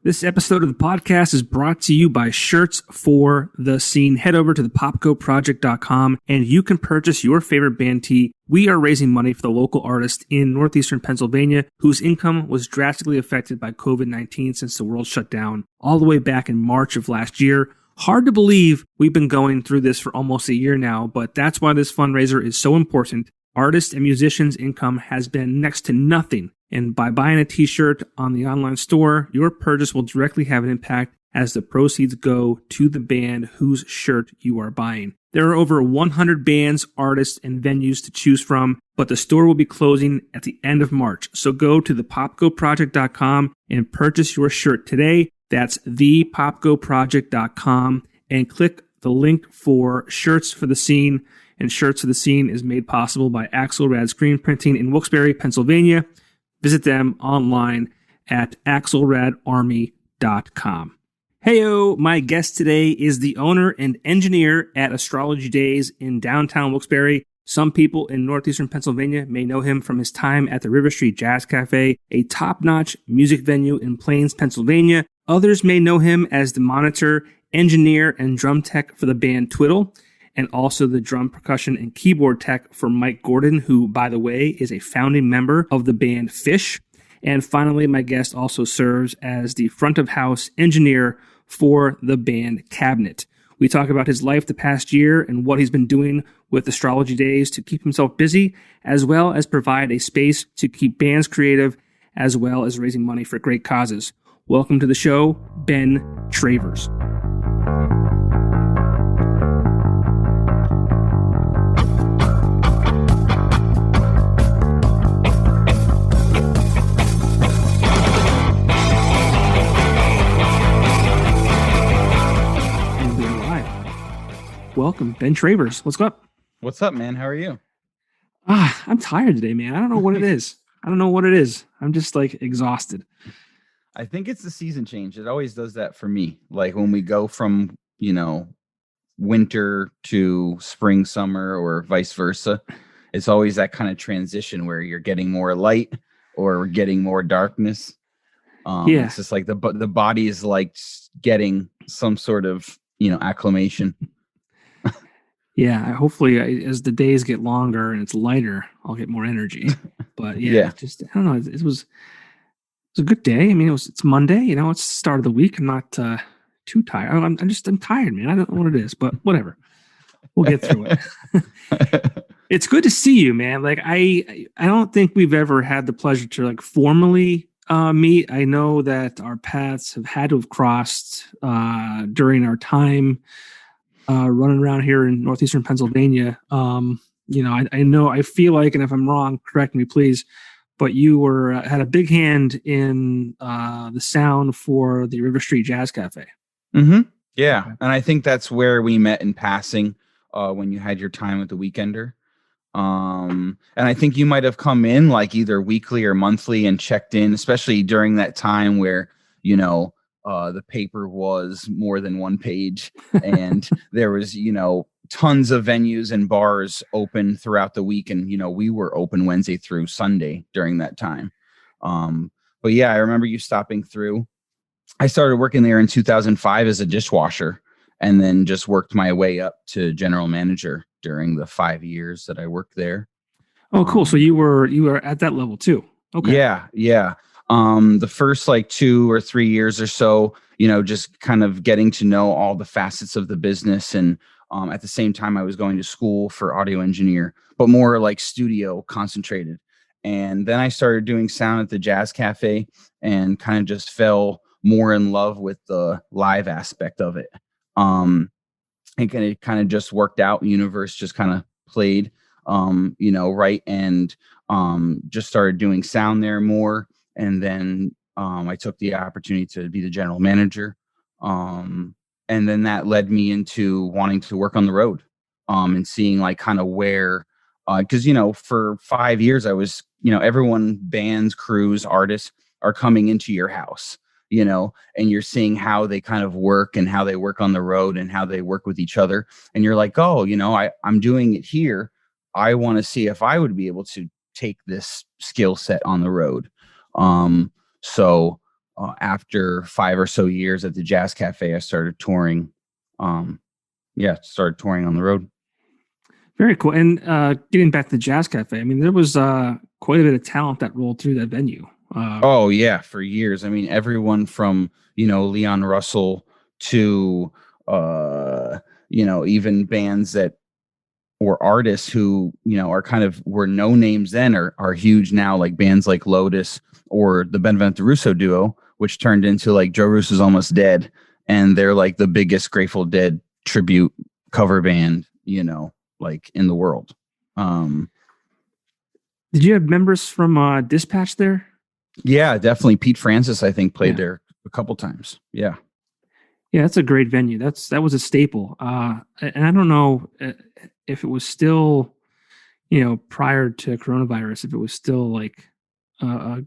This episode of the podcast is brought to you by Shirts for the Scene. Head over to the popkoproject.com and you can purchase your favorite band tee. We are raising money for the local artist in northeastern Pennsylvania whose income was drastically affected by COVID-19 since the world shut down all the way back in March of last year. Hard to believe we've been going through this for almost a year now, but that's why this fundraiser is so important. Artists and musicians' income has been next to nothing. And by buying a t-shirt on the online store, your purchase will directly have an impact as the proceeds go to the band whose shirt you are buying. There are over 100 bands, artists, and venues to choose from, but the store will be closing at the end of March. So go to thepopkoproject.com and purchase your shirt today. That's thepopkoproject.com and click the link for Shirts for the Scene. And Shirts for the Scene is made possible by Axelrad Screen Printing in Wilkes-Barre, Pennsylvania. Visit them online at axelradarmy.com. Heyo, my guest today is the owner and engineer at Astrology Days in downtown Wilkes-Barre. Some people in northeastern Pennsylvania may know him from his time at the River Street Jazz Cafe, a top-notch music venue in Plains, Pennsylvania. Others may know him as the monitor, engineer, and drum tech for the band Twiddle, and also the drum, percussion, and keyboard tech for Mike Gordon, who, by the way, is a founding member of the band Fish. And finally, my guest also serves as the front-of-house engineer for the band Cabinet. We talk about his life the past year and what he's been doing with Astrology Days to keep himself busy, as well as provide a space to keep bands creative, as well as raising money for great causes. Welcome to the show, Ben Travers. Welcome, Ben Travers. What's up? What's up, man? How are you? I'm tired today, man. I don't know what it is. I'm just like exhausted. I think it's the season change. It always does that for me. Like when we go from, winter to spring, summer, or vice versa. It's always that kind of transition where you're getting more light or getting more darkness. It's just like the body is like getting some sort of, acclimation. Yeah, hopefully as the days get longer and it's lighter, I'll get more energy. But I don't know. It was a good day. I mean, it's Monday. It's the start of the week. I'm not too tired. I'm tired, man. I don't know what it is, but whatever. We'll get through it. It's good to see you, man. Like I don't think we've ever had the pleasure to like formally meet. I know that our paths have had to have crossed during our time running around here in northeastern Pennsylvania. I feel like, and if I'm wrong, correct me, please, but you had a big hand in the sound for the River Street Jazz Cafe. Mm-hmm. Yeah. Okay. And I think that's where we met in passing when you had your time with the Weekender. And I think you might have come in like either weekly or monthly and checked in, especially during that time where, the paper was more than one page and there was, tons of venues and bars open throughout the week. And, we were open Wednesday through Sunday during that time. But yeah, I remember you stopping through. I started working there in 2005 as a dishwasher and then just worked my way up to general manager during the 5 years that I worked there. Oh, cool. So you were at that level too. Okay. Yeah. The first like 2 or 3 years or so, just kind of getting to know all the facets of the business. And at the same time, I was going to school for audio engineer, but more like studio concentrated. And then I started doing sound at the Jazz Cafe and kind of just fell more in love with the live aspect of it. And it kind of just worked out. Universe just kind of played, right. And just started doing sound there more. And then I took the opportunity to be the general manager. And then that led me into wanting to work on the road and seeing like kind of where, because, for 5 years I was, everyone, bands, crews, artists are coming into your house, and you're seeing how they kind of work and how they work on the road and how they work with each other. And you're like, oh, I'm doing it here. I want to see if I would be able to take this skill set on the road. So after 5 or so years at the Jazz Cafe, I started touring. Started touring on the road. Very cool. And getting back to the Jazz Cafe, I mean, there was quite a bit of talent that rolled through that venue. Oh yeah, for years. I mean, everyone from Leon Russell to even bands that or artists who are kind of were no names then are huge now, like bands like Lotus or the Benvenuto Russo duo, which turned into like Joe Russo's Almost Dead, and they're like the biggest Grateful Dead tribute cover band, like in the world. Did you have members from Dispatch there? Yeah, definitely. Pete Francis, I think, played there a couple times. Yeah. Yeah, that's a great venue. That was a staple. And I don't know if it was still, prior to coronavirus, if it was still like, a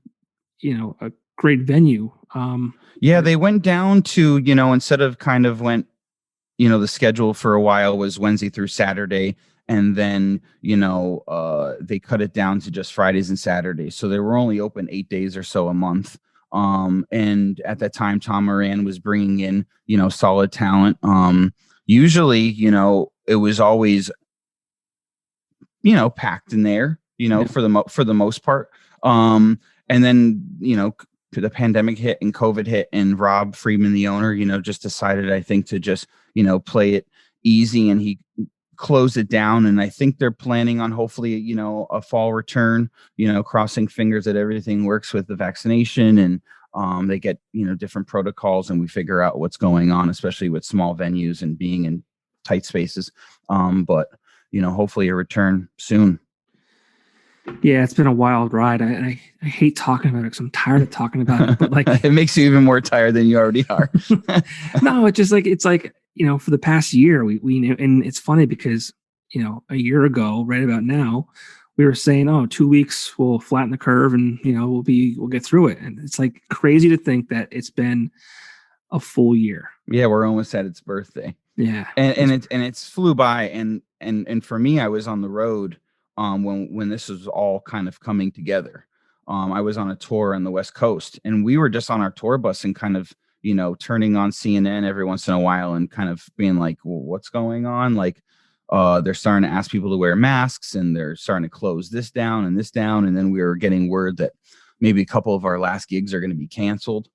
great venue. Yeah, they went down to, instead of kind of went, the schedule for a while was Wednesday through Saturday. And then, they cut it down to just Fridays and Saturdays. So they were only open 8 days or so a month. And at that time, Tom Moran was bringing in, solid talent. Usually, it was always, packed in there, for the most part. And then, the pandemic hit and COVID hit, and Rob Friedman, the owner, just decided, I think, to just, play it easy, and he closed it down. And I think they're planning on hopefully, a fall return, crossing fingers that everything works with the vaccination, and they get, different protocols, and we figure out what's going on, especially with small venues and being in tight spaces. But, hopefully a return soon. Yeah, it's been a wild ride. I hate talking about it because I'm tired of talking about it. But like, it makes you even more tired than you already are. No, it's like for the past year we knew, and it's funny because a year ago, right about now, we were saying, oh, 2 weeks we'll flatten the curve, and we'll get through it. And it's like crazy to think that it's been a full year. Yeah, we're almost at its birthday. Yeah, and it's flew by, and for me, I was on the road when this was all kind of coming together. I was on a tour on the West Coast, and we were just on our tour bus and kind of, turning on CNN every once in a while and kind of being like, well, what's going on? Like, they're starting to ask people to wear masks, and they're starting to close this down and this down. And then we were getting word that maybe a couple of our last gigs are going to be canceled.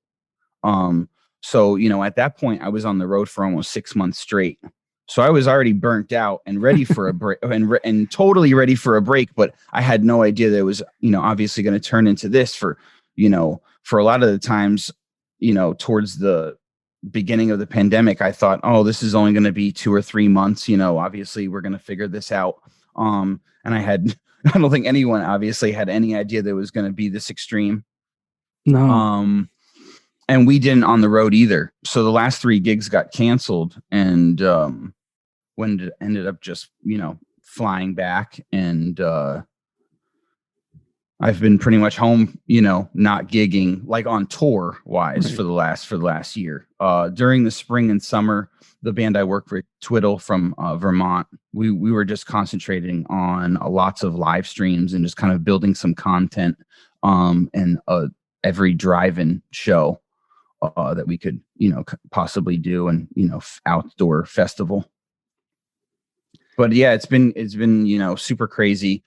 So, at that point, I was on the road for almost 6 months straight. So I was already burnt out and ready for a break, and totally ready for a break. But I had no idea that it was, obviously going to turn into this for a lot of the times, towards the beginning of the pandemic, I thought, oh, this is only going to be 2 or 3 months. Obviously we're going to figure this out. And I don't think anyone obviously had any idea that it was going to be this extreme. No. And we didn't on the road either. So the last 3 gigs got canceled, and when it ended up just, flying back. And I've been pretty much home, not gigging, like on tour wise, right, for the last year. During the spring and summer, the band I worked with, Twiddle from Vermont, we were just concentrating on lots of live streams and just kind of building some content, and every drive-in show that we could, possibly do, and, outdoor festival. But yeah, it's been, super crazy,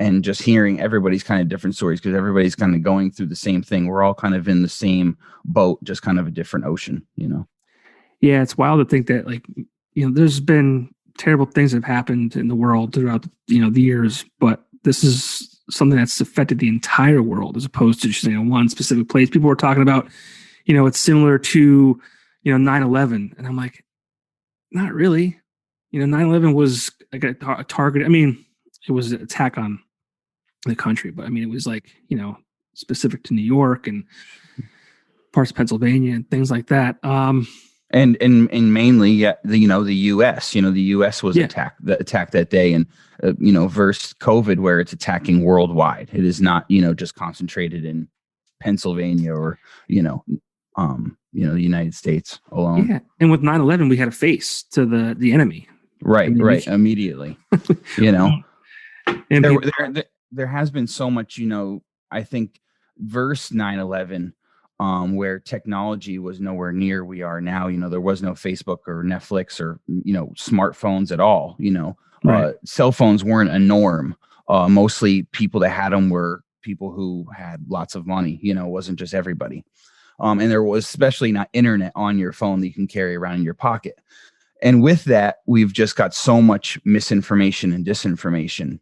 and just hearing everybody's kind of different stories, because everybody's kind of going through the same thing. We're all kind of in the same boat, just kind of a different ocean, Yeah, it's wild to think that, like, there's been terrible things that have happened in the world throughout, the years, but this is something that's affected the entire world, as opposed to just, one specific place. People were talking about, it's similar to, 9/11. And I'm like, not really. 9/11 was like a target. I mean, it was an attack on the country, but I mean, it was like, specific to New York and parts of Pennsylvania and things like that. And mainly, the U.S. The U.S. was attacked that day, and versus COVID, where it's attacking worldwide. It is not just concentrated in Pennsylvania or the United States alone. Yeah, and with 9/11, we had a face to the enemy. Right, immediately. And there has been so much, I think, versus 9/11. where technology was nowhere near we are now. There was no Facebook or Netflix or, smartphones at all. Right. Cell phones weren't a norm. Mostly people that had them were people who had lots of money. It wasn't just everybody. And there was especially not internet on your phone that you can carry around in your pocket. And with that, we've just got so much misinformation and disinformation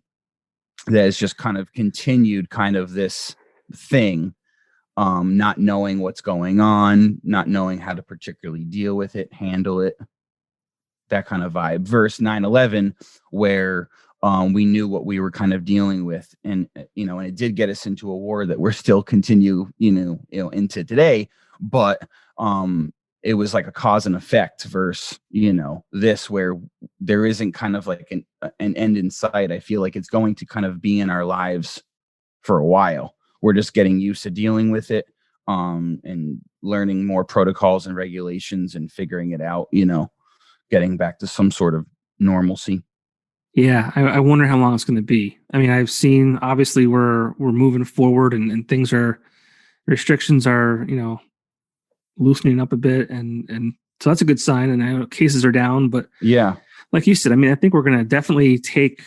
that has just kind of continued kind of this thing, not knowing what's going on, not knowing how to particularly deal with it, handle it, that kind of vibe, versus 9/11, where we knew what we were kind of dealing with. And, and it did get us into a war that we're still continue, into today. But it was like a cause and effect versus, this, where there isn't kind of like an end in sight. I feel like it's going to kind of be in our lives for a while. We're just getting used to dealing with it, and learning more protocols and regulations and figuring it out, getting back to some sort of normalcy. Yeah, I wonder how long it's going to be. I mean, I've seen obviously we're moving forward, and things are restrictions are loosening up a bit, and so that's a good sign. And I know cases are down, but Yeah, like you said, I mean, I think we're going to definitely take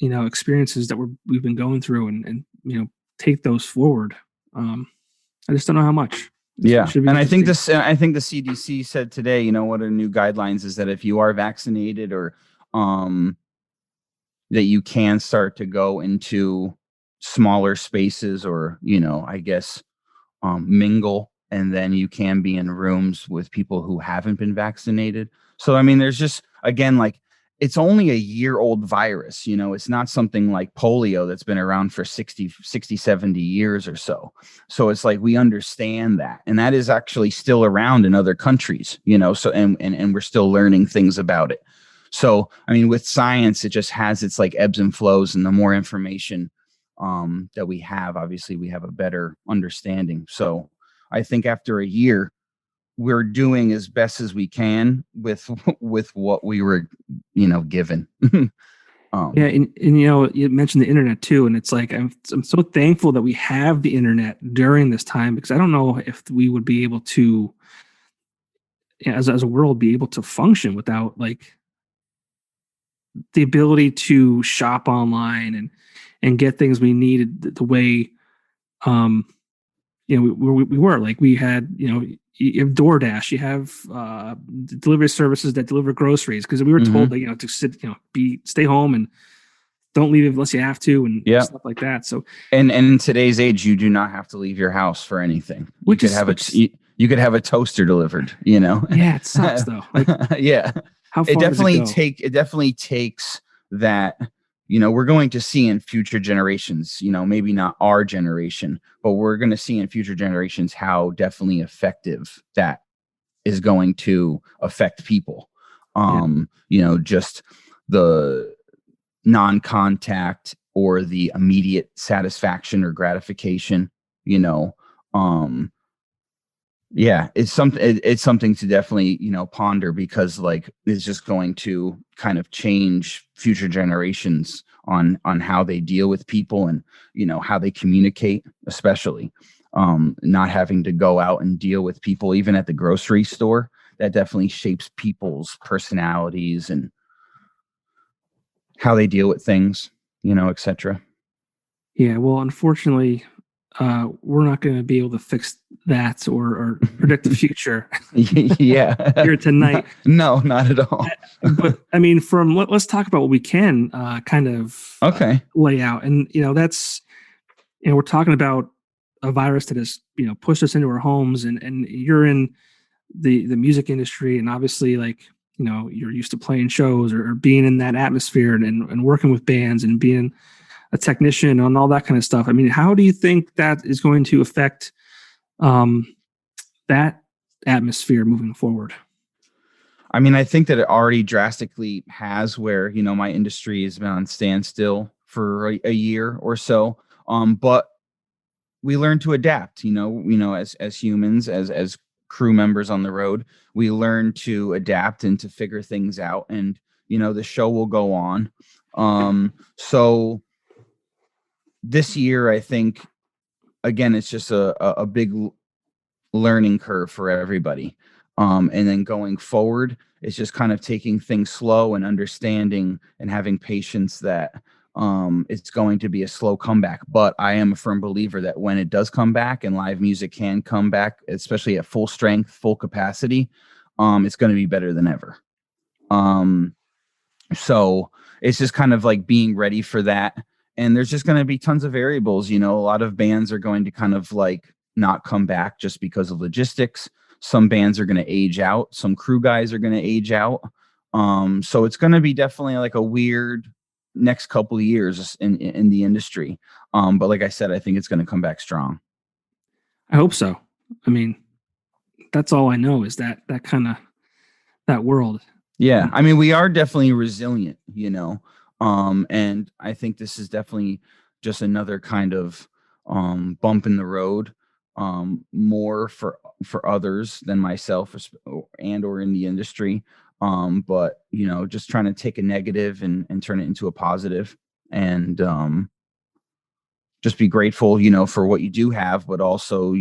experiences that we've been going through, and take those forward. I just don't know how much. yeah. And I think interesting. I think the CDC said today, what are new guidelines is that if you are vaccinated, or that you can start to go into smaller spaces, or, I guess, mingle, and then you can be in rooms with people who haven't been vaccinated. So, I mean, there's just, again, like, it's only a year-old virus. It's not something like polio that's been around for 60, 70 years or so. So it's like, we understand that. And that is actually still around in other countries, so, and we're still learning things about it. So, I mean, with science, it just has its like ebbs and flows, and the more information that we have, obviously we have a better understanding. So I think after a year, we're doing as best as we can with with what we were, given. Yeah, and you mentioned the internet too, and it's like I'm so thankful that we have the internet during this time, because I don't know if we would be able to, as a world, be able to function without like the ability to shop online and get things we needed the way um we were. Like, we had, you have DoorDash, you have delivery services that deliver groceries, because we were told Mm-hmm. that to sit, stay home and don't leave unless you have to, and Yeah. stuff like that. So, And in today's age, you do not have to leave your house for anything. You could have you could have a toaster delivered, yeah, it sucks though. Like, Yeah. how far does it go? It definitely takes that, we're going to see in future generations, maybe not our generation, but we're going to see in future generations how definitely effective that is going to affect people. Yeah, Just the non-contact or the immediate satisfaction or gratification, you know. Um yeah, it's something to definitely, ponder, because like it's just going to kind of change future generations on how they deal with people, and how they communicate, especially not having to go out and deal with people even at the grocery store. That definitely shapes people's personalities and how they deal with things, etc. yeah. Well, unfortunately, we're not going to be able to fix that, or predict the future Yeah. here tonight. No, not at all. But I mean, let's talk about what we can kind of Okay. lay out, and that's, we're talking about a virus that has pushed us into our homes, and you're in the music industry, and obviously, like, you're used to playing shows, or being in that atmosphere, and working with bands, and being a technician and all that kind of stuff. I mean, how do you think that is going to affect um, that atmosphere moving forward? I mean, I think that it already drastically has, where, my industry has been on standstill for a year or so. But we learn to adapt, as humans, as crew members on the road, we learn to adapt and to figure things out, and, the show will go on. So this year, I think, again, it's just a big learning curve for everybody. And then going forward, it's just kind of taking things slow and understanding and having patience that it's going to be a slow comeback. But I am a firm believer that when it does come back and live music can come back, especially at full strength, full capacity, it's going to be better than ever. So it's just kind of like being ready for that. And there's just going to be tons of variables. A lot of bands are going to kind of like not come back just because of logistics. Some bands are going to age out. Some crew guys are going to age out. So it's going to be definitely like a weird next couple of years in the industry. But like I said, I think it's going to come back strong. I hope so. I mean, that's all I know is that kind of that world. Yeah. I mean, we are definitely resilient, and I think this is definitely just another kind of bump in the road, more for others than myself and or in the industry. But just trying to take a negative and turn it into a positive, and just be grateful, for what you do have, but also,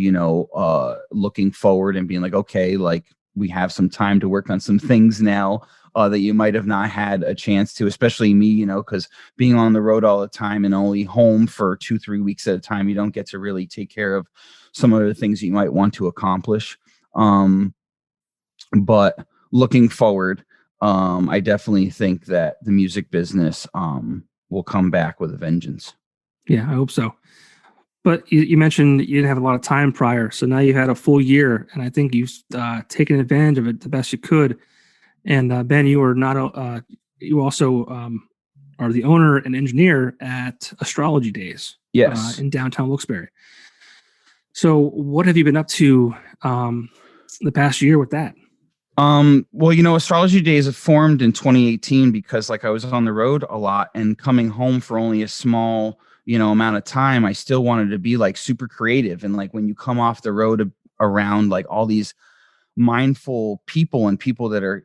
looking forward and being like, okay, like we have some time to work on some things now that you might have not had a chance to, especially me, because being on the road all the time and only home for 2-3 weeks at a time, you don't get to really take care of some of the things you might want to accomplish. But looking forward, I definitely think that the music business will come back with a vengeance. Yeah, I hope so. But you mentioned you didn't have a lot of time prior, so now you had a full year, and I think you've taken advantage of it the best you could. And Ben, you are not you also are the owner and engineer at Astrology Days, Yes, in downtown Wilkes-Barre. So, what have you been up to the past year with that? Well, Astrology Days formed in 2018 because like I was on the road a lot and coming home for only a small, amount of time, I still wanted to be like super creative. And like when you come off the road around like all these mindful people and people that are,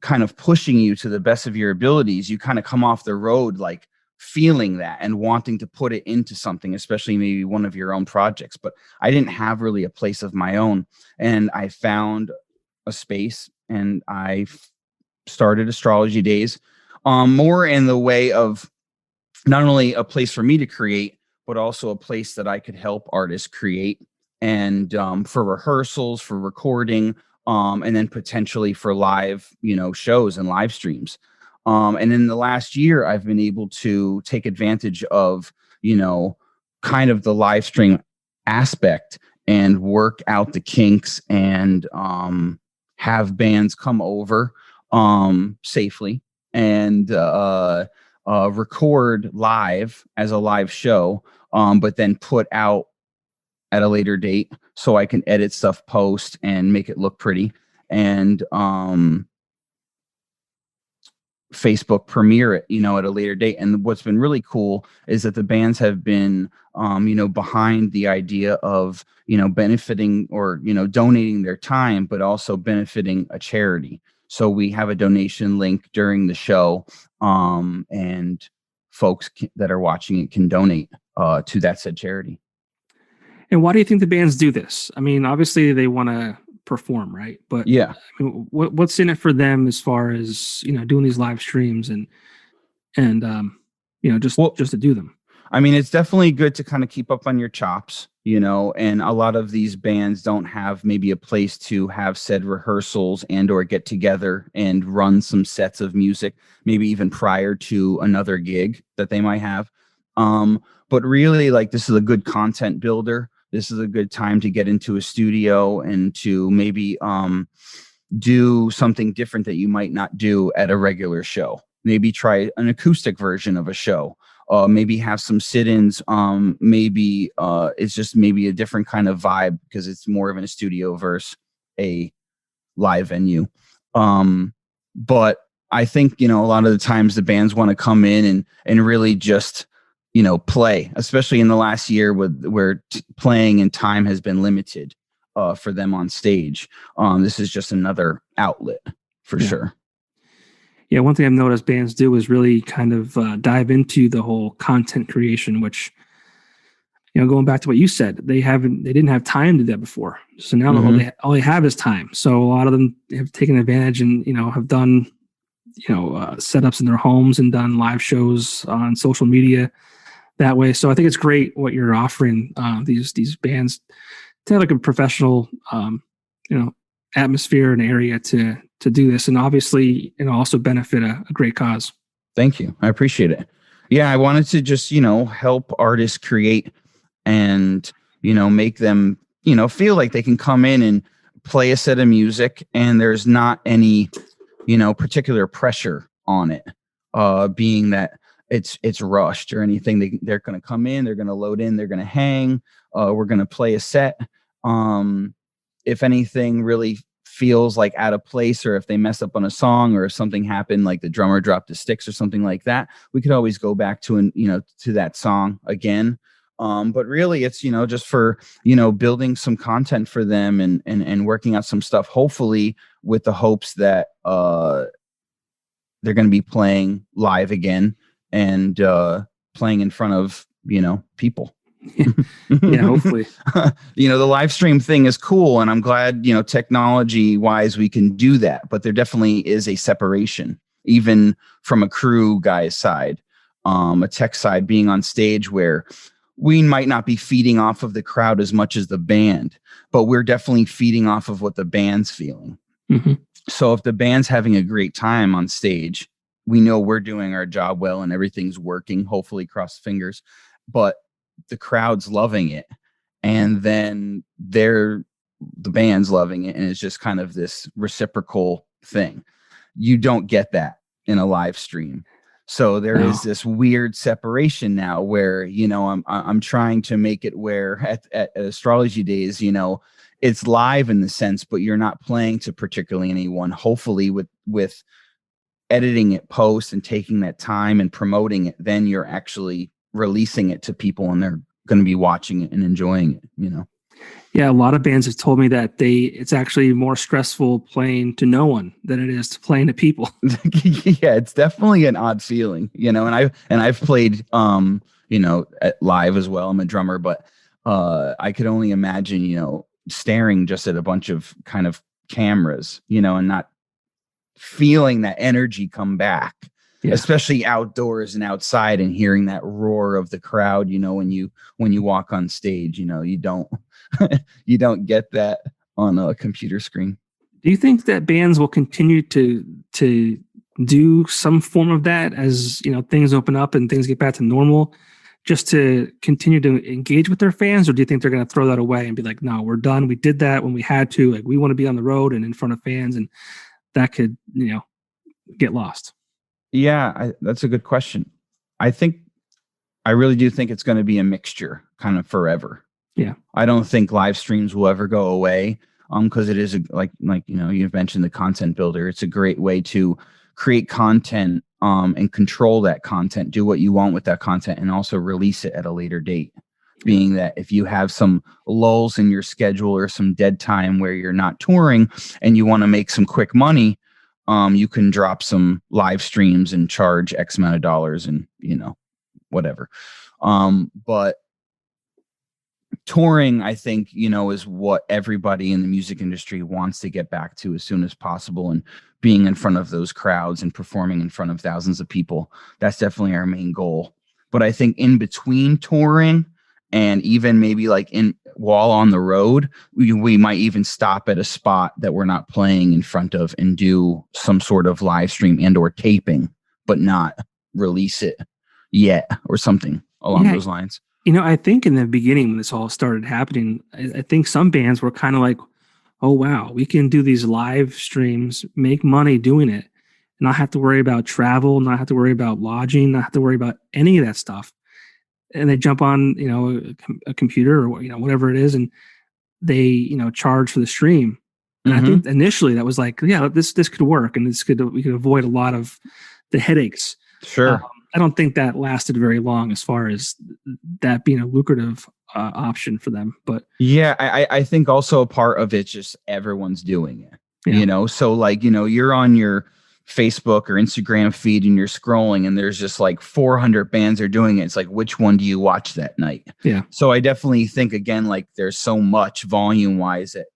kind of pushing you to the best of your abilities, you kind of come off the road like feeling that and wanting to put it into something, especially maybe one of your own projects. But I didn't have really a place of my own. And I found a space and I started Astrology Days, more in the way of not only a place for me to create, but also a place that I could help artists create, and for rehearsals, for recording, and then potentially for live, shows and live streams. And in the last year, I've been able to take advantage of, kind of the live stream aspect and work out the kinks and have bands come over safely and record live as a live show, but then put out at a later date so I can edit stuff post and make it look pretty, and Facebook premiere it, at a later date. And what's been really cool is that the bands have been, behind the idea of, benefiting or, donating their time, but also benefiting a charity. So we have a donation link during the show, and folks that are watching it can donate to that said charity. And why do you think the bands do this? I mean, obviously they want to perform, right? But yeah, I mean, what's in it for them as far as doing these live streams and just to do them? I mean, it's definitely good to kind of keep up on your chops, and a lot of these bands don't have maybe a place to have said rehearsals and or get together and run some sets of music, maybe even prior to another gig that they might have. But really, like, this is a good content builder. This is a good time to get into a studio and to maybe do something different that you might not do at a regular show. Maybe try an acoustic version of a show. Maybe have some sit-ins. Maybe it's just maybe a different kind of vibe because it's more of in a studio versus a live venue. But I think, a lot of the times the bands want to come in and really just, play, especially in the last year where playing and time has been limited for them on stage. This is just another outlet for sure. Yeah, one thing I've noticed bands do is really kind of dive into the whole content creation, which, going back to what you said, they didn't have time to do that before. So now all they have is time. So a lot of them have taken advantage and, have done, setups in their homes and done live shows on social media that way. So I think it's great what you're offering these bands to have like a professional, atmosphere and area to do this, and obviously, also benefit a great cause. Thank you. I appreciate it. Yeah, I wanted to just, help artists create and, make them, feel like they can come in and play a set of music and there's not any, particular pressure on it, being that it's rushed or anything. They're going to come in, they're going to load in, they're going to hang, we're going to play a set. If anything really feels like out of place, or if they mess up on a song, or if something happened, like the drummer dropped the sticks or something like that, we could always go back to to that song again. But really it's, just for, building some content for them and working out some stuff, hopefully with the hopes that they're going to be playing live again and playing in front of, people. Yeah, hopefully. The live stream thing is cool, and I'm glad, technology wise we can do that, but there definitely is a separation, even from a crew guy's side, a tech side, being on stage, where we might not be feeding off of the crowd as much as the band, but we're definitely feeding off of what the band's feeling. Mm-hmm. So if the band's having a great time on stage, we know we're doing our job well and everything's working, hopefully, cross fingers, but the crowd's loving it, and then the band's loving it, and it's just kind of this reciprocal thing. You don't get that in a live stream. So there is this weird separation now where, I'm trying to make it where at Astrology Days, it's live in the sense, but you're not playing to particularly anyone. Hopefully with editing it post and taking that time and promoting it, then you're actually releasing it to people and they're going to be watching it and enjoying it, Yeah, a lot of bands have told me that it's actually more stressful playing to no one than it is to playing to people. Yeah, it's definitely an odd feeling, and I've played at live as well. I'm a drummer, but I could only imagine, staring just at a bunch of kind of cameras, and not feeling that energy come back. Yeah. Especially outdoors and outside, and hearing that roar of the crowd, when you walk on stage, you don't you don't get that on a computer screen. Do you think that bands will continue to do some form of that as, things open up and things get back to normal, just to continue to engage with their fans? Or do you think they're going to throw that away and be like, no, we're done. We did that when we had to, like, we want to be on the road and in front of fans, and that could, get lost? Yeah, that's a good question. I really do think it's going to be a mixture kind of forever. Yeah. I don't think live streams will ever go away, because it is like you've mentioned the content builder. It's a great way to create content and control that content, do what you want with that content, and also release it at a later date. Being that if you have some lulls in your schedule or some dead time where you're not touring and you want to make some quick money, you can drop some live streams and charge X amount of dollars and, whatever. But touring, I think, is what everybody in the music industry wants to get back to as soon as possible. And being in front of those crowds and performing in front of thousands of people, that's definitely our main goal. But I think in between touring and even maybe like while on the road, we might even stop at a spot that we're not playing in front of and do some sort of live stream and or taping, but not release it yet or something along those lines. I think in the beginning when this all started happening, I think some bands were kind of like, oh, wow, we can do these live streams, make money doing it, and not have to worry about travel, not have to worry about lodging, not have to worry about any of that stuff. And they jump on, a computer or, whatever it is, and they, charge for the stream. And I think initially that was like, yeah, this could work, and we could avoid a lot of the headaches. Sure. I don't think that lasted very long as far as that being a lucrative option for them. But yeah, I think also a part of it's just everyone's doing it, so like, you're on your Facebook or Instagram feed and you're scrolling and there's just like 400 bands are doing it. It's like, which one do you watch that night? Yeah. So I definitely think, again, like there's so much volume wise that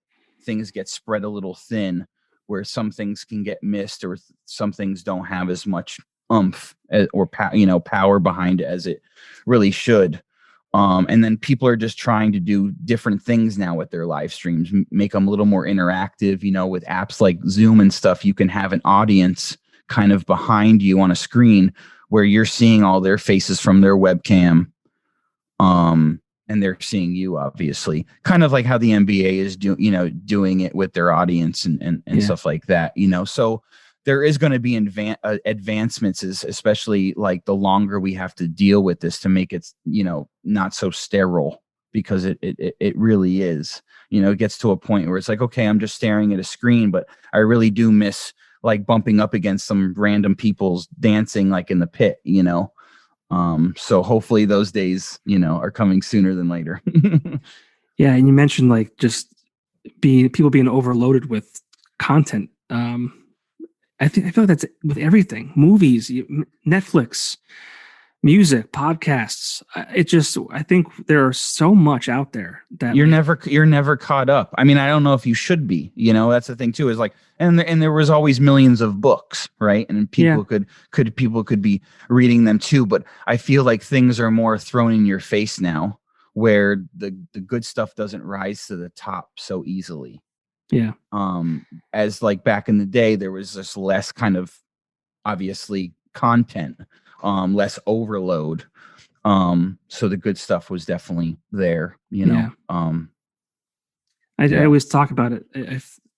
things get spread a little thin, where some things can get missed or some things don't have as much oomph or power behind it as it really should. And then people are just trying to do different things now with their live streams, make them a little more interactive. With apps like Zoom and stuff, you can have an audience kind of behind you on a screen where you're seeing all their faces from their webcam. And they're seeing you, obviously, kind of like how the NBA is doing it with their audience and stuff like that. So there is going to be advancements, especially like the longer we have to deal with this to make it, not so sterile, because it really is. It gets to a point where it's like, okay, I'm just staring at a screen, but I really do miss like bumping up against some random people's dancing like in the pit. So hopefully those days, are coming sooner than later. Yeah, and you mentioned like just people being overloaded with content. I feel like that's with everything: movies, Netflix, music, podcasts. I think there's so much out there that you're never caught up. I mean, I don't know if you should be. That's the thing too. Is like, and there was always millions of books, right? And people could be reading them too. But I feel like things are more thrown in your face now, where the good stuff doesn't rise to the top so easily. Yeah. As like back in the day, there was just less kind of obviously content, less overload. So the good stuff was definitely there, Yeah. I always talk about it.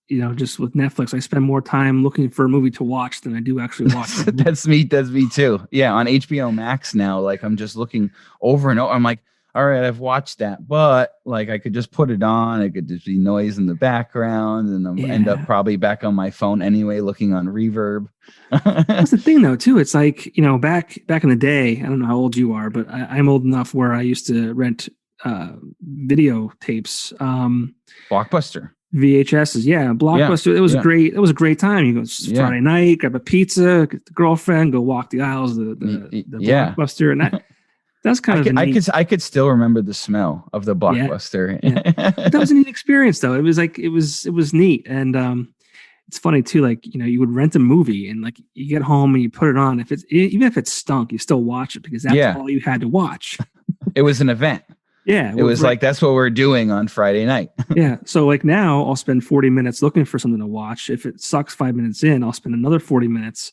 Just with Netflix, I spend more time looking for a movie to watch than I do actually watch. That's me too. Yeah. On HBO Max now, like I'm just looking over and over. I'm like, all right, I've watched that, but like I could just put it on. It could just be noise in the background, and I'll end up probably back on my phone anyway, looking on Reverb. That's the thing, though, too. It's like, back in the day, I don't know how old you are, but I'm old enough where I used to rent video tapes. Blockbuster. VHSs, yeah, Blockbuster. It was great. It was a great time. You go Friday night, grab a pizza, get the girlfriend, go walk the aisles of the Blockbuster, and that's kind of I could still remember the smell of the Blockbuster. Yeah. That was a neat experience, though. It was like it was neat, and it's funny too. Like you would rent a movie, and like you get home and you put it on. Even if it stunk, you still watch it because that's all you had to watch. It was an event. Yeah, it was like that's what we're doing on Friday night. Yeah, so like now I'll spend 40 minutes looking for something to watch. If it sucks 5 minutes in, I'll spend another 40 minutes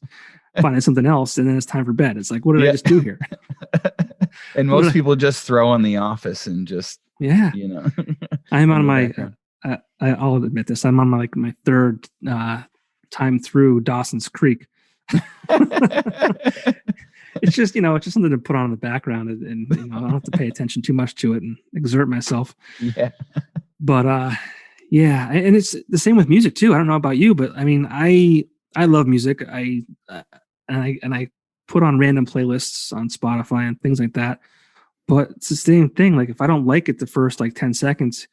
finding something else, and then it's time for bed. It's like, what did I just do here? And most people just throw on The Office and just I'm on my. I'll admit this. I'm on my third time through Dawson's Creek. It's just something to put on in the background, and I don't have to pay attention too much to it and exert myself. Yeah. But and it's the same with music too. I don't know about you, but I mean, I love music. I put on random playlists on Spotify and things like that. But it's the same thing. Like if I don't like it the first like 10 seconds,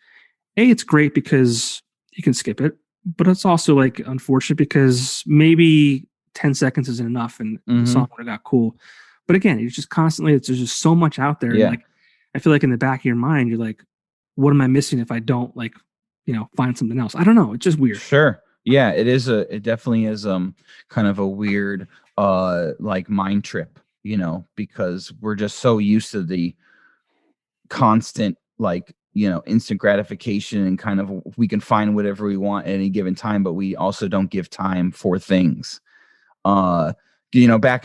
it's great because you can skip it, but it's also like unfortunate because maybe 10 seconds isn't enough and the song would have got cool. But again, it's just constantly, there's just so much out there. Yeah. Like I feel like in the back of your mind, you're like, what am I missing if I don't find something else? I don't know. It's just weird. Sure. Yeah, it definitely is kind of a weird like mind trip, because we're just so used to the constant instant gratification and kind of we can find whatever we want at any given time, but we also don't give time for things. Back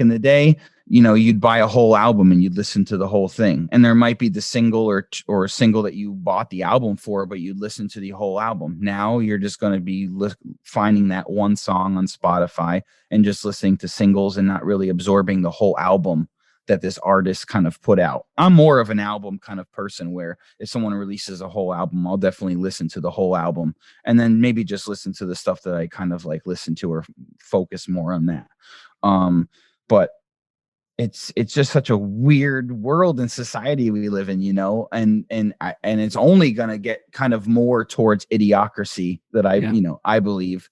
in the day, you'd buy a whole album and you'd listen to the whole thing. And there might be the single or single that you bought the album for, but you'd listen to the whole album. Now you're just going to be finding that one song on Spotify and just listening to singles and not really absorbing the whole album that this artist kind of put out. I'm more of an album kind of person where if someone releases a whole album, I'll definitely listen to the whole album and then maybe just listen to the stuff that I kind of like listen to or focus more on that. But it's just such a weird world and society we live in, and it's only going to get kind of more towards idiocracy that I believe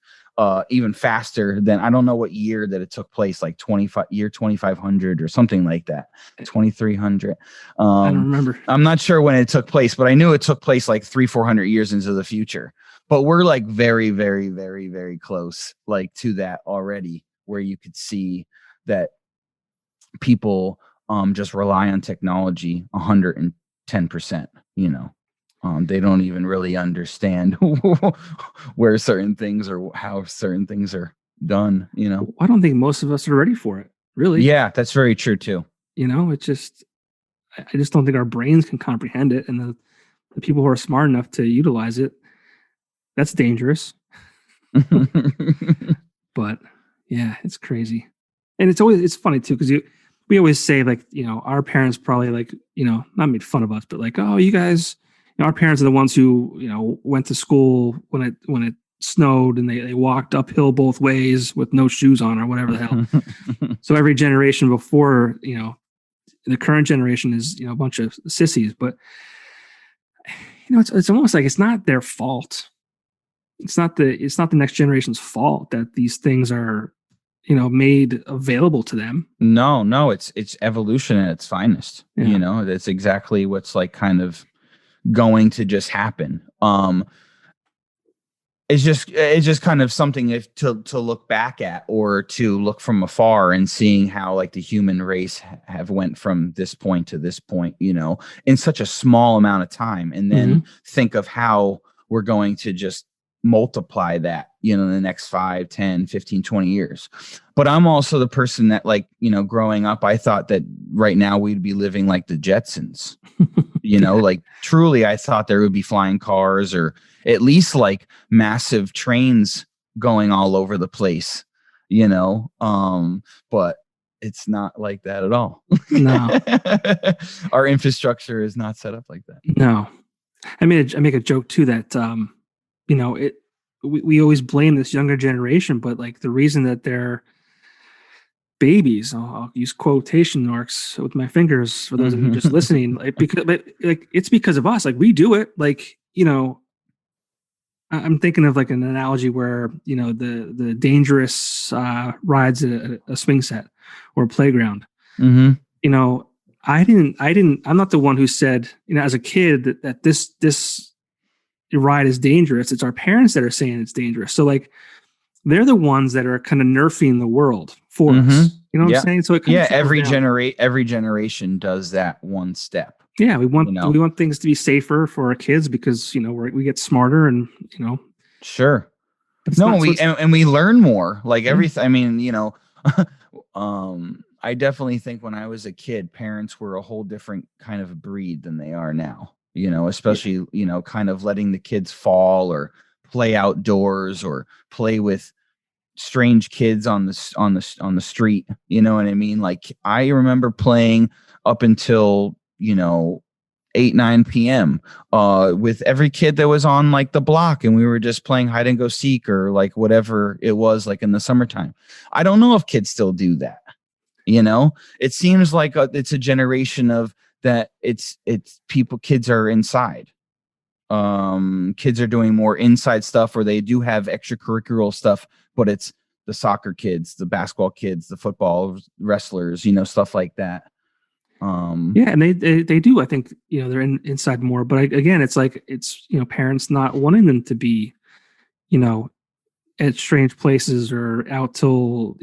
even faster than, I don't know what year that it took place, like 2500 or something like that, 2300. I don't remember. I'm not sure when it took place, but I knew it took place like 300-400 years into the future. But we're like very, very, very, very close, like to that already, where you could see that people just rely on technology 110%. They don't even really understand where certain things or how certain things are done. I don't think most of us are ready for it, really. Yeah, that's very true too. It's just, I just don't think our brains can comprehend it, and the people who are smart enough to utilize it, that's dangerous. But yeah, it's crazy. And it's funny too, because we always say, like, our parents probably, like, not made fun of us, but like, oh, you guys, our parents are the ones who, went to school when it snowed, and they walked uphill both ways with no shoes on or whatever the hell. So every generation before, the current generation is, a bunch of sissies, but it's almost like it's not their fault. It's not the next generation's fault that these things are, made available to them. No, it's evolution at its finest. Yeah. That's exactly what's like kind of going to just happen. It's just kind of something to look back at, or to look from afar and seeing how like the human race have went from this point to this point, in such a small amount of time, and then think of how we're going to just multiply that, in the next 5, 10, 15, 20 years. But I'm also the person that, like, growing up, I thought that right now we'd be living like the Jetsons, like truly, I thought there would be flying cars, or at least like massive trains going all over the place, but it's not like that at all. No. Our infrastructure is not set up like that. No. I make a joke too that, we always blame this younger generation, but like the reason that they're babies, I'll use quotation marks with my fingers for those of you just listening, it's because of us. Like, we do it. Like, I'm thinking of like an analogy where, the dangerous rides at a swing set or a playground. I'm not the one who said, as a kid that this ride is dangerous. It's our parents that are saying it's dangerous. So like, they're the ones that are kind of nerfing the world for us. You know what I'm saying? So it every generation does that one step. Yeah, we want things to be safer for our kids because we get smarter and Sure. No, we learn more. Like everything. I mean, I definitely think when I was a kid, parents were a whole different kind of breed than they are now. Especially kind of letting the kids fall or play outdoors or play with strange kids on the street. You know what I mean? Like, I remember playing up until 8, 9 p.m. With every kid that was on like the block, and we were just playing hide and go seek or like whatever it was, like in the summertime. I don't know if kids still do that. It seems like it's a generation of that. Kids are inside. Kids are doing more inside stuff, or they do have extracurricular stuff, but it's the soccer kids, the basketball kids, the football wrestlers, stuff like that. Yeah, and they do. I think they're inside more, but again, it's like it's parents not wanting them to be at strange places or out till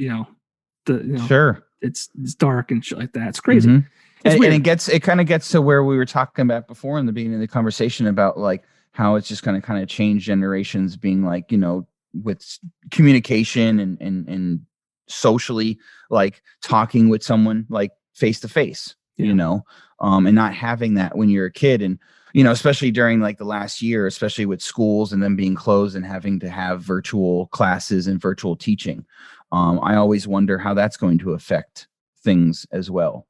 sure, it's dark and shit like that. It's crazy. And it kind of gets to where we were talking about before in the beginning of the conversation about like how it's just going to kind of change generations, being like with communication and socially, like talking with someone like face to face. And not having that when you're a kid, and especially during like the last year, especially with schools and them being closed and having to have virtual classes and virtual teaching. I always wonder how that's going to affect things as well,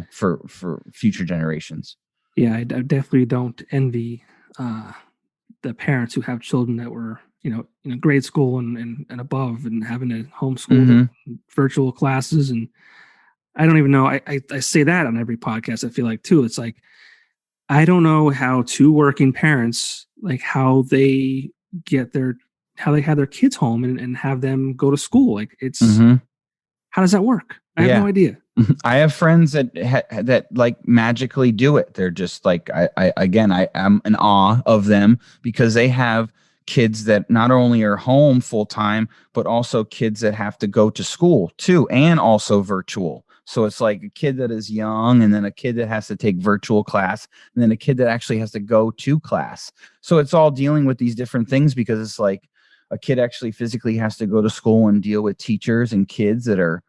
for future generations. Yeah, I definitely don't envy the parents who have children that were in grade school and above, and having to homeschool virtual classes. And I don't even know. I say that on every podcast. I feel like too. It's like I don't know how two working parents, like how they get their how they have their kids home and have them go to school. Like it's Mm-hmm. how does that work? I have no Yeah. idea. I have friends that like magically do it. They're just like I am in awe of them because they have kids that not only are home full time, but also kids that have to go to school too, and also virtual. So it's like a kid that is young, and then a kid that has to take virtual class, and then a kid that actually has to go to class. So it's all dealing with these different things because it's like a kid actually physically has to go to school and deal with teachers and kids that are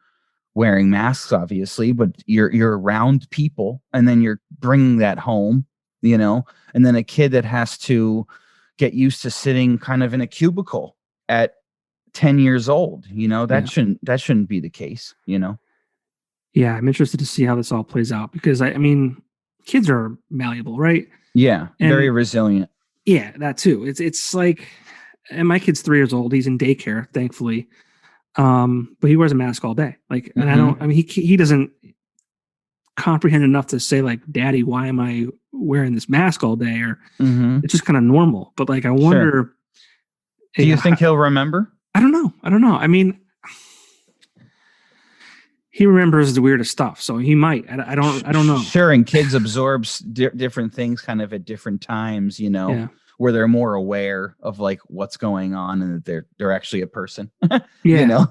wearing masks, obviously, but you're around people, and then you're bringing that home, and then a kid that has to get used to sitting kind of in a cubicle at 10 years old, Yeah. that shouldn't be the case. Yeah. I'm interested to see how this all plays out because I mean, kids are malleable, right? Yeah, very And resilient. yeah, that too. It's like, and my kid's 3 years old. He's in daycare, thankfully. But he wears a mask all day. Like, and I don't. Mm-hmm. I mean, he doesn't comprehend enough to say like, "Daddy, why am I wearing this mask all day?" Or Mm-hmm. it's just kind of normal. But like, I Sure. wonder. Do you think How, he'll remember? I don't know. I don't know. I mean, he remembers the weirdest stuff, so he might. I don't. I don't know. Sure, and kids absorbs different things kind of at different times, Yeah. where they're more aware of like what's going on and that they're actually a person, you Yeah. know.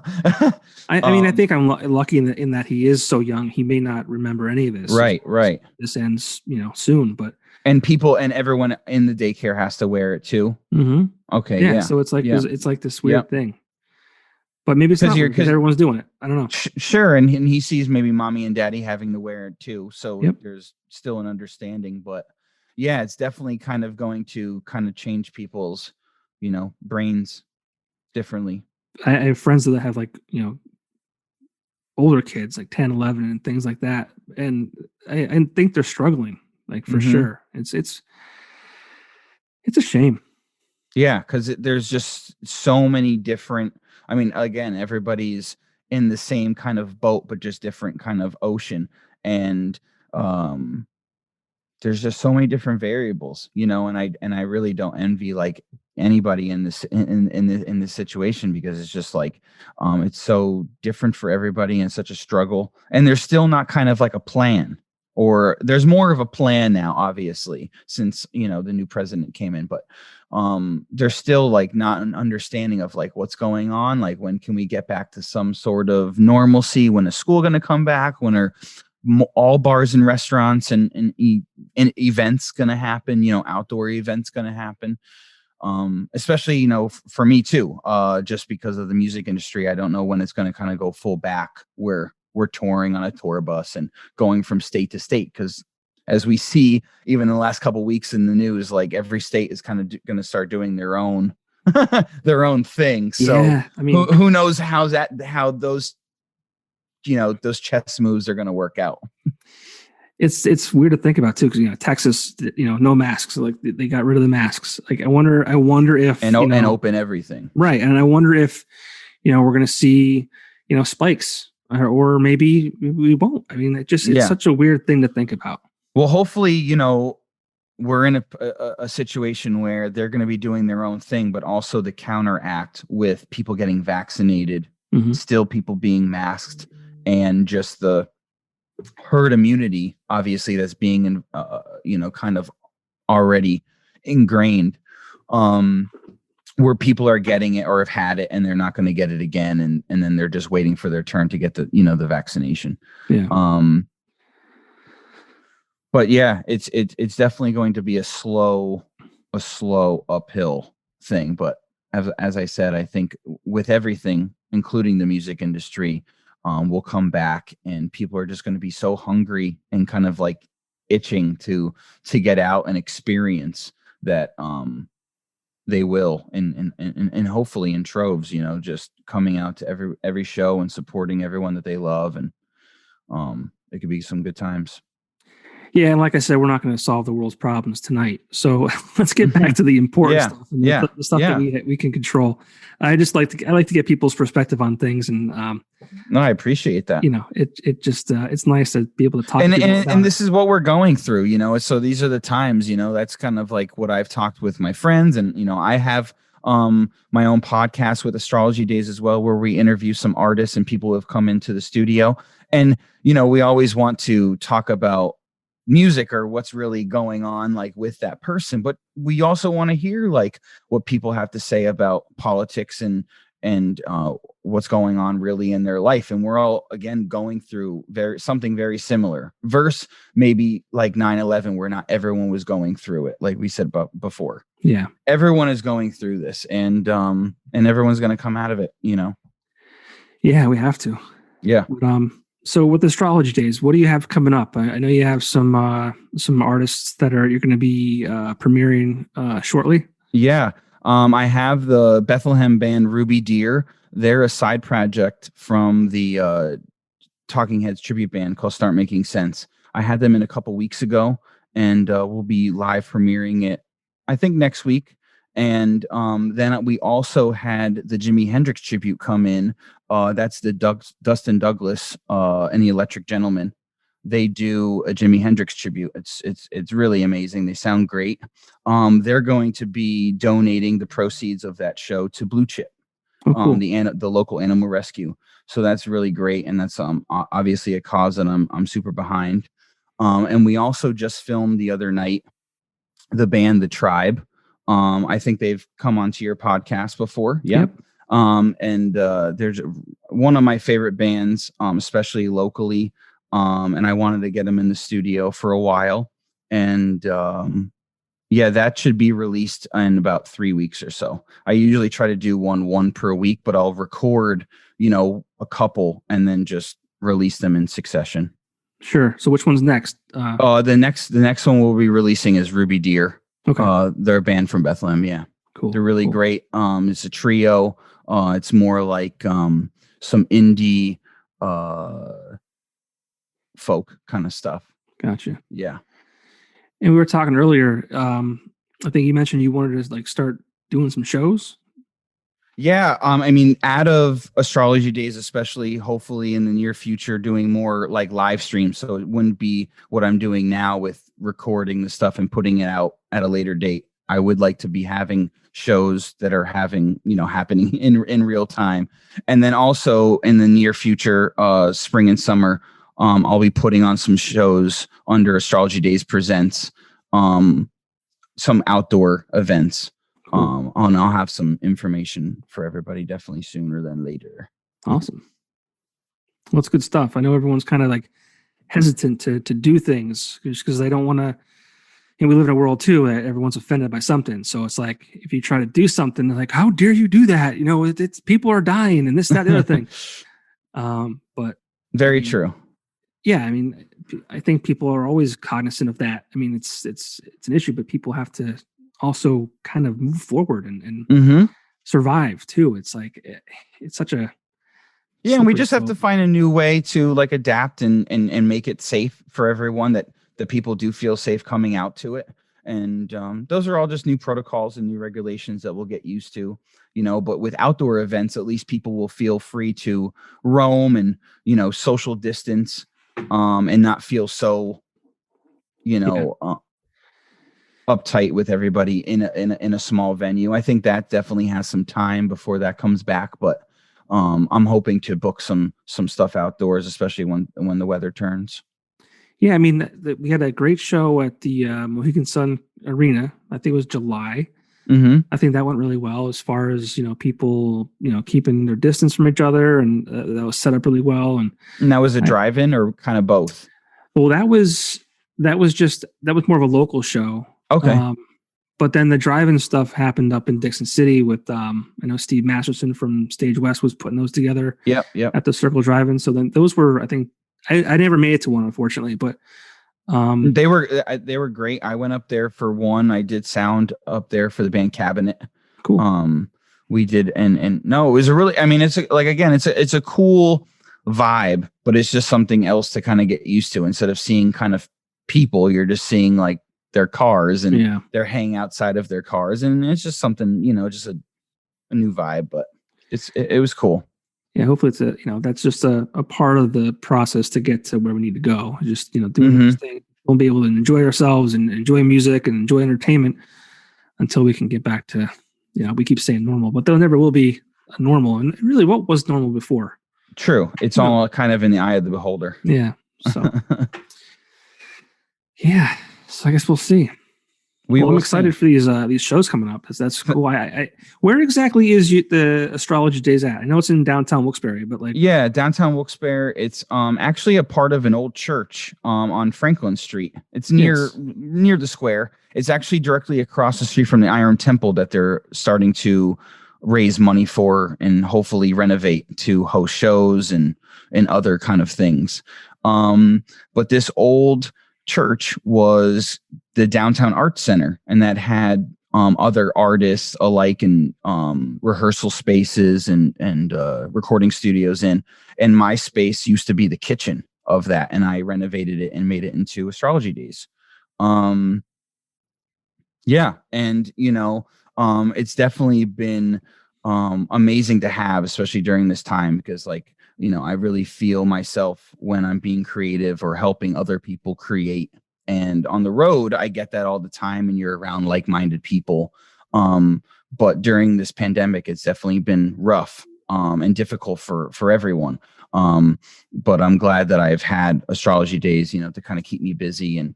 I mean, I think I'm lucky in that he is so young. He may not remember any of this. As Right, long as right. this ends, soon. But And people and everyone in the daycare has to wear it too. mhm. Okay, Yeah, yeah. so it's like Yeah. it's like this Yeah. weird thing. But maybe it's Because not you're weird because because everyone's doing it. I don't know. sure, and he sees maybe mommy and daddy having to wear it too, so Yep. there's still an understanding. But yeah, it's definitely kind of going to kind of change people's brains differently. I have friends that have like, older kids, like 10, 11, and things like that. And I think they're struggling, like for Mm-hmm. sure. It's a shame. Yeah, because there's just so many different. I mean, again, everybody's in the same kind of boat, but just different kind of ocean, and um, there's just so many different variables, and I really don't envy like anybody in this situation because it's just like it's so different for everybody and such a struggle, and there's still not kind of like a plan, or there's more of a plan now, obviously, since the new president came in, but there's still like not an understanding of like what's going on, like when can we get back to some sort of normalcy, when is school going to come back, when are all bars and restaurants and events going to happen, outdoor events going to happen, especially for me too, just because of the music industry. I don't know when it's going to kind of go full back where we're touring on a tour bus and going from state to state, because as we see even in the last couple of weeks in the news, like every state is kind of going to start doing their own their own thing. So Yeah. I mean, who knows how those those chess moves are going to work out. it's weird to think about too, because Texas, no masks. Like they got rid of the masks. Like I wonder if and open everything. Right. And I wonder if, we're going to see, spikes or maybe we won't. I mean, it's such a weird thing to think about. Well, hopefully, we're in a situation where they're going to be doing their own thing, but also the counteract with people getting vaccinated, still people being masked, and just the herd immunity, obviously, that's being, kind of already ingrained, where people are getting it or have had it and they're not going to get it again, and then they're just waiting for their turn to get the vaccination. Yeah. But yeah, it's definitely going to be a slow uphill thing. But as I said, I think with everything, including the music industry, we'll come back, and people are just going to be so hungry and kind of like itching to get out and experience that they will, and hopefully in troves, just coming out to every show and supporting everyone that they love, and it could be some good times. Yeah, and like I said, we're not going to solve the world's problems tonight. So let's get back to the important Yeah. stuff and Yeah. the stuff Yeah. that we can control. I like to get people's perspective on things, and No, I appreciate that. It's nice to be able to talk to people about And it. this is what we're going through, so these are the times, that's kind of like what I've talked with my friends. And I have my own podcast with Astrology Days as well, where we interview some artists and people who have come into the studio. And we always want to talk about music or what's really going on like with that person, but we also want to hear like what people have to say about politics and what's going on really in their life. And we're all, again, going through something very similar, versus maybe like 9/11, where not everyone was going through it, like we said before. Yeah, everyone is going through this, and everyone's going to come out of it. Yeah, we have to. Yeah. But, so with Astrology Days, what do you have coming up? I know you have some artists that you're going to be premiering shortly. Yeah. I have the Bethlehem band Ruby Deer. They're a side project from the Talking Heads tribute band called Start Making Sense. I had them in a couple weeks ago, and we'll be live premiering it, I think, next week. And then we also had the Jimi Hendrix tribute come in. That's the Dustin Douglas and the Electric Gentlemen. They do a Jimi Hendrix tribute. It's really amazing. They sound great. They're going to be donating the proceeds of that show to Blue Chip, cool. the local animal rescue. So that's really great, and that's obviously a cause that I'm super behind. And we also just filmed the other night the band The Tribe. I think they've come onto your podcast before. Yep. And there's one of my favorite bands, especially locally. And I wanted to get them in the studio for a while. And that should be released in about 3 weeks or so. I usually try to do one per week, but I'll record, a couple and then just release them in succession. Sure. So which one's next? The next one we'll be releasing is Ruby Deer. Okay. They're a band from Bethlehem. Yeah. Cool. They're really great. It's a trio. It's more like some indie folk kind of stuff. Gotcha. Yeah. And we were talking earlier. I think you mentioned you wanted to like start doing some shows. Yeah. I mean, out of Astrology Days, especially, hopefully in the near future, doing more like live streams. So it wouldn't be what I'm doing now with recording the stuff and putting it out at a later date. I would like to be having shows that are happening in real time. And then also in the near future, spring and summer, I'll be putting on some shows under Astrology Days Presents, some outdoor events. And I'll have some information for everybody definitely sooner than later. Awesome. Well, it's good stuff. I know everyone's kind of like hesitant to do things just because they don't want to. And we live in a world too that everyone's offended by something. So it's like if you try to do something, they're like, "How dare you do that?" It's people are dying and this, that, the other thing. But very true. Yeah, I mean, I think people are always cognizant of that. I mean, it's an issue, but people have to also kind of move forward and survive too. It's like it's such a and we just have to find a new way to like adapt and make it safe for everyone, that people do feel safe coming out to it. And those are all just new protocols and new regulations that we'll get used to, but with outdoor events, at least people will feel free to roam and, social distance, and not feel so, uptight with everybody in a small venue. I think that definitely has some time before that comes back, but I'm hoping to book some stuff outdoors, especially when the weather turns. Yeah, I mean, we had a great show at the Mohegan Sun Arena. I think it was July. Mm-hmm. I think that went really well as far as people keeping their distance from each other, and that was set up really well. And that was a drive-in or kind of both. Well, that was more of a local show. Okay. But then the drive-in stuff happened up in Dixon City with I know Steve Masterson from Stage West was putting those together. Yep. At the Circle Drive-in. So then those were, I think, I never made it to one, unfortunately, but they were great. I went up there for one. I did sound up there for the band Cabinet. Cool. We did, and no, it was a really. I mean, it's a cool vibe, but it's just something else to kind of get used to instead of seeing kind of people. You're just seeing like their cars, and Yeah. they're hanging outside of their cars, and it's just something, just a new vibe. But it was cool. Yeah, hopefully it's that's just a part of the process to get to where we need to go. Just, doing those things. We'll be able to enjoy ourselves and enjoy music and enjoy entertainment until we can get back to, we keep saying normal, but there never will be a normal. And really, what was normal before? True. It's all kind of in the eye of the beholder. Yeah. So, yeah. So I guess we'll see. I'm excited for these shows coming up because that's cool. Where exactly is the Astrology Days at? I know it's in downtown Wilkes-Barre, but downtown Wilkes-Barre. It's actually a part of an old church on Franklin Street. It's near the square. It's actually directly across the street from the Iron Temple that they're starting to raise money for and hopefully renovate to host shows and other kind of things. But this old church was the downtown arts center, and that had other artists alike and rehearsal spaces and recording studios in. And my space used to be the kitchen of that, and I renovated it and made it into Astrology Days. It's definitely been amazing to have, especially during this time, because I really feel myself when I'm being creative or helping other people create. And on the road, I get that all the time, and you're around like-minded people. But during this pandemic, it's definitely been rough and difficult for everyone. But I'm glad that I've had Astrology Days, to kind of keep me busy and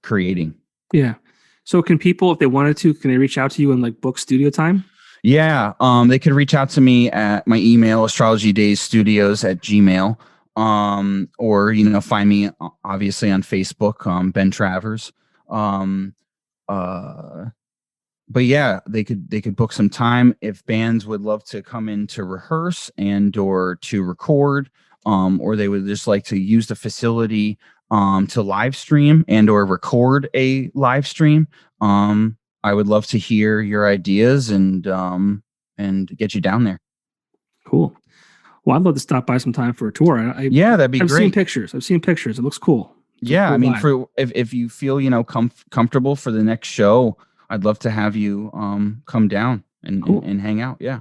creating. Yeah. So can people, if they wanted to, can they reach out to you and book studio time? Yeah. They could reach out to me at my email, astrologydaysstudios@gmail.com. Or, find me obviously on Facebook, Ben Travers. But yeah, they could book some time if bands would love to come in to rehearse and or to record, or they would just like to use the facility to live stream and or record a live stream. I would love to hear your ideas and get you down there. Cool. Well, I'd love to stop by sometime for a tour. That'd be great. I've seen pictures. It looks cool. I mean, if you feel comfortable for the next show, I'd love to have you come down and hang out. Yeah.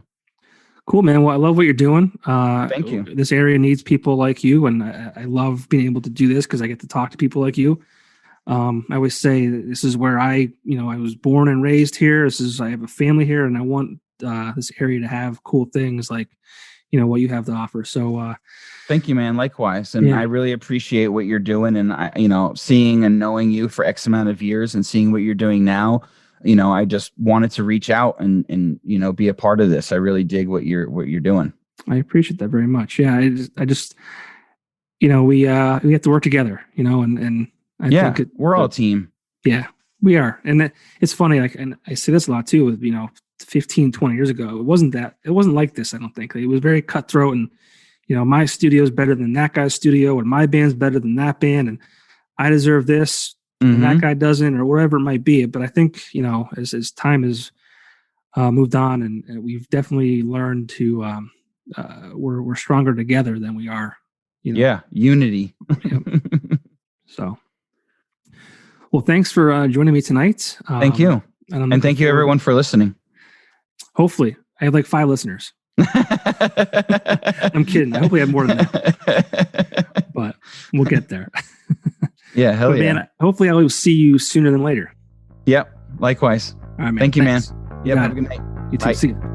Cool, man. Well, I love what you're doing. Thank you. This area needs people like you, and I love being able to do this because I get to talk to people like you. I always say that this is where I was born and raised here. I have a family here, and I want this area to have cool things like what you have to offer. So thank you, man. Likewise. And I really appreciate what you're doing, and seeing and knowing you for X amount of years and seeing what you're doing now, I just wanted to reach out and be a part of this. I really dig what you're doing. I appreciate that very much. Yeah. I just we have to work together, and I think we're all a team. Yeah, we are. And it's funny. And I say this a lot too, with, 15, 20 years ago, it wasn't like this. I don't think it was very cutthroat, and my studio is better than that guy's studio, and my band's better than that band, and I deserve this and that guy doesn't, or whatever it might be. But I think as time has moved on, and we've definitely learned to we're stronger together than we are. Unity. So, well, thanks for joining me tonight. Thank you, and thank you everyone for listening. Hopefully, I have 5 listeners. I'm kidding. I hope we have more than that, but we'll get there. Yeah, hell yeah. Man, hopefully I will see you sooner than later. Yep, likewise. All right, man. Thank you, Thanks. man. Yep, have a good night. You too. Bye. See you.